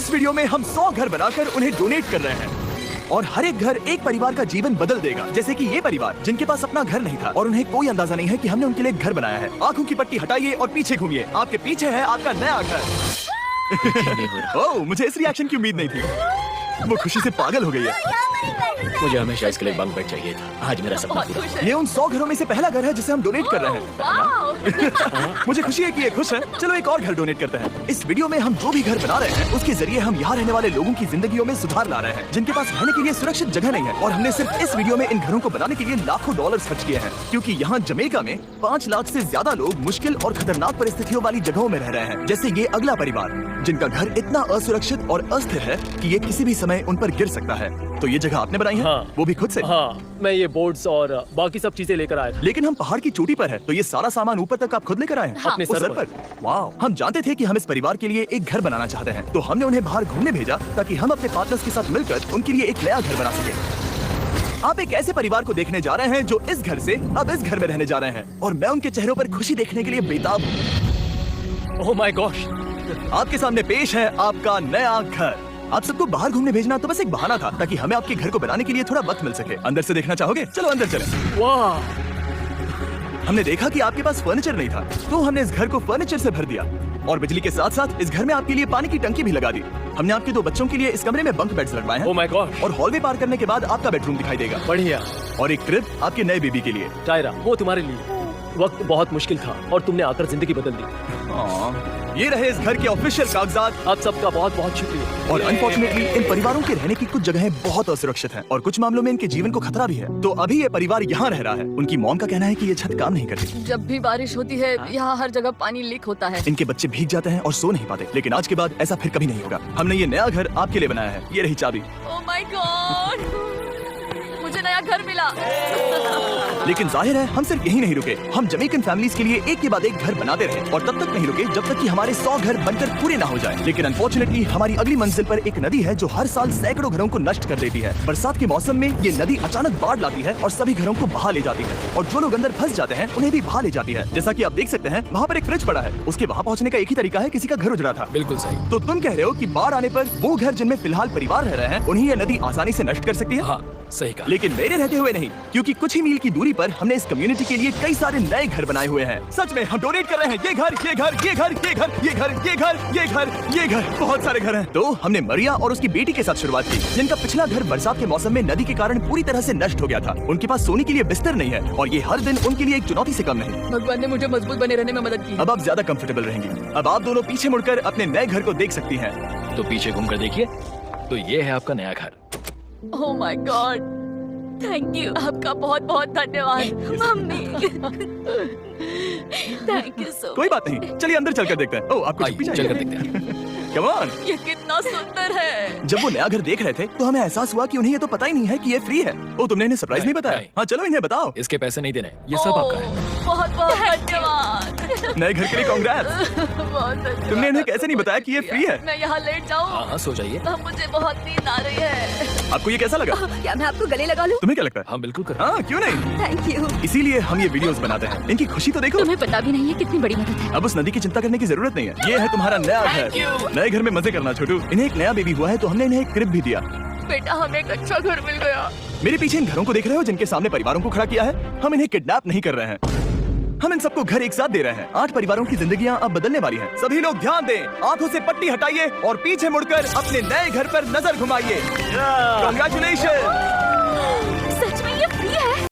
इस वीडियो में हम 100 घर बनाकर उन्हें डोनेट कर रहे हैं और हर एक घर एक परिवार का जीवन बदल देगा। जैसे कि ये परिवार जिनके पास अपना घर नहीं था और उन्हें कोई अंदाजा नहीं है कि हमने उनके लिए घर बनाया है। आंखों की पट्टी हटाइए और पीछे घूमिए। आपके पीछे है आपका नया घर। ओह, मुझे इस रिएक्शन की उम्मीद नहीं थी। वो खुशी से पागल हो गई है। मुझे हमेशा इसके लिए बंक बेड चाहिए था। आज मेरा सपना पूरा हुआ। ये उन 100 घरों में से पहला घर है जिसे हम डोनेट कर रहे हैं। मुझे खुशी है कि ये खुश है। चलो एक और घर डोनेट करते हैं। इस वीडियो में हम जो भी घर बना रहे हैं उसके जरिए हम यहाँ रहने वाले लोगों की जिंदगियों में सुधार ला रहे हैं जिनके पास रहने के लिए सुरक्षित जगह नहीं है। और हमने सिर्फ इस वीडियो में इन घरों को बनाने के लिए लाखों डॉलर खर्च किए हैं, क्योंकि यहाँ जमैका में 5 लाख से ज्यादा लोग मुश्किल और खतरनाक परिस्थितियों वाली जगहों में रह रहे हैं। जैसे ये अगला परिवार जिनका घर इतना असुरक्षित और अस्थिर है कि ये किसी भी समय उन पर गिर सकता है। तो ये जगह आपने बनाई है? हाँ। वो भी खुद से? हाँ, मैं ये बोर्ड्स और बाकी सब चीजें लेकर आया था। लेकिन हम पहाड़ की चोटी पर है, तो ये सारा सामान ऊपर तक आप खुद लेकर आए हैं? अपने उस सर पर। वाह! हम जानते थे कि हम इस परिवार के लिए एक घर बनाना चाहते हैं, तो हमने उन्हें बाहर घूमने भेजा ताकि हम अपने पार्टनर्स के साथ मिलकर उनके लिए एक नया घर बना सके। आप एक ऐसे परिवार को देखने जा रहे हैं जो इस घर से अब इस घर में रहने जा रहे हैं, और मैं उनके चेहरों पर खुशी देखने के लिए बेताब हूँ। Oh my gosh! आपके सामने पेश है आपका नया घर। आप सबको बाहर घूमने भेजना तो बस एक बहाना था ताकि हमें आपके घर को बनाने के लिए थोड़ा वक्त मिल सके। अंदर से देखना चाहोगे? चलो अंदर चलें। वाह! हमने देखा कि आपके पास फर्नीचर नहीं था, तो हमने इस घर को फर्नीचर से भर दिया और बिजली के साथ साथ इस घर में आपके लिए पानी की टंकी भी लगा दी। हमने आपके 2 बच्चों के लिए इस कमरे में बंक बेड्स लगवाए हैं। Oh my God! और हॉलवे पार करने के बाद आपका बेडरूम दिखाई देगा। बढ़िया। और एक क्रिब आपके नए बेबी के लिए। टायरा, वो तुम्हारे लिए। वक्त बहुत मुश्किल था और तुमने आकर जिंदगी बदल दी। ये रहे इस घर के ऑफिशियल कागजात। आप सबका बहुत बहुत शुक्रिया। और अनफॉर्चुनेटली इन परिवारों के रहने की कुछ जगहें बहुत असुरक्षित हैं और कुछ मामलों में इनके जीवन को खतरा भी है। तो अभी ये परिवार यहाँ रह रहा है। उनकी मॉम का कहना है कि ये छत काम नहीं करती। जब भी बारिश होती है यहाँ हर जगह पानी लीक होता है। इनके बच्चे भीग जाते हैं और सो नहीं पाते, लेकिन आज के बाद ऐसा फिर कभी नहीं होगा। हमने ये नया घर आपके लिए बनाया है। ये रही चाबी। Oh my God! मुझे नया घर मिला। लेकिन जाहिर है हम सिर्फ यही नहीं रुके। हम जमैकन फैमिलीज के लिए एक के बाद एक घर बनाते रहे और तब तक नहीं रुके जब तक कि हमारे 100 घर बनकर पूरे ना हो जाएं। लेकिन अनफॉर्चुनेटली हमारी अगली मंजिल पर एक नदी है जो हर साल सैकड़ों घरों को नष्ट कर देती है। बरसात के मौसम में ये नदी अचानक बाढ़ लाती है और सभी घरों को बहा ले जाती है, और जो लोग अंदर फंस जाते हैं उन्हें भी बहा ले जाती है। जैसा कि आप देख सकते हैं वहाँ पर एक फ्रिज पड़ा है। उसके वहाँ पहुँचने का एक ही तरीका है, किसी का घर उजड़ा था। बिल्कुल सही। तो तुम कह रहे हो कि बाढ़ आने पर वो घर जिनमें फिलहाल परिवार रह रहे हैं उन्हें ये नदी आसानी से नष्ट कर सकती है? हाँ, सही कहा। लेकिन मेरे रहते हुए नहीं, क्योंकि कुछ ही मील की दूरी पर हमने इस कम्युनिटी के लिए कई सारे नए घर बनाए हुए हैं। सच में हम डोनेट कर रहे हैं। ये घर, ये घर, ये घर, ये घर, ये घर, ये घर, ये घर, ये घर, बहुत सारे घर हैं। तो हमने मरिया और उसकी बेटी के साथ शुरुआत की, जिनका पिछला घर बरसात के मौसम में नदी के कारण पूरी तरह से नष्ट हो गया था। उनके पास सोने के लिए बिस्तर नहीं है और ये हर दिन उनके लिए एक चुनौती से कम नहीं। भगवान ने मुझे मजबूत बने रहने में मदद की। अब आप ज्यादा कंफर्टेबल रहेंगी। अब आप दोनों पीछे मुड़कर अपने नए घर को देख सकती हैं। तो पीछे घूमकर देखिए, तो ये है आपका नया घर। Oh my God! Thank you. आपका बहुत बहुत धन्यवाद मम्मी। Thank you so. कोई बात नहीं, चलिए अंदर चलकर देखते हैं। ओह, आपको आइए, छुट्टी चाहिए? चलकर देखते हैं। Come on। ये कितना सुंदर है। जब वो नया घर देख रहे थे तो हमें एहसास हुआ कि उन्हें ये तो पता ही नहीं है कि ये फ्री है। ओ, तुमने इन्हें सरप्राइज नहीं बताया? नहीं। हाँ, चलो इन्हें बताओ। इसके पैसे नहीं देने, ये सब आपका है। बहुत बहुत धन्यवाद। नए घर के लिए कांग्रेस। बहुत धन्यवाद। तुमने इन्हें कैसे नहीं बताया कि ये फ्री है? मैं यहाँ लेट जाऊँ? हाँ हाँ, सो जाइए। मुझे बहुत नींद आ रही है। आपको ये कैसा लगा? क्या मैं आपको गले लगा लूं? तुम्हें क्या लगता है? हाँ बिल्कुल कर। हाँ, क्यों नहीं? Thank you. इसीलिए हम ये वीडियोस बनाते हैं। इनकी खुशी तो देखो। तुम्हें पता भी नहीं है कितनी बड़ी मदद है। अब उस नदी की चिंता करने की जरूरत नहीं है। ये है तुम्हारा नया घर। नए घर में मजे करना छोटू। इन्हें एक नया बेबी हुआ है तो हमने इन्हें एक क्रिब भी दिया। बेटा, हमें एक अच्छा घर मिल गया। मेरे पीछे इन घरों को देख रहे हो जिनके सामने परिवारों को खड़ा किया है? हम इन्हें किडनैप नहीं कर रहे हैं, हम इन सबको घर एक साथ दे रहे हैं। 8 परिवारों की जिंदगियां अब बदलने वाली हैं। सभी लोग ध्यान दें, आंखों से पट्टी हटाइए और पीछे मुड़कर अपने नए घर पर नजर घुमाइए। Congratulations!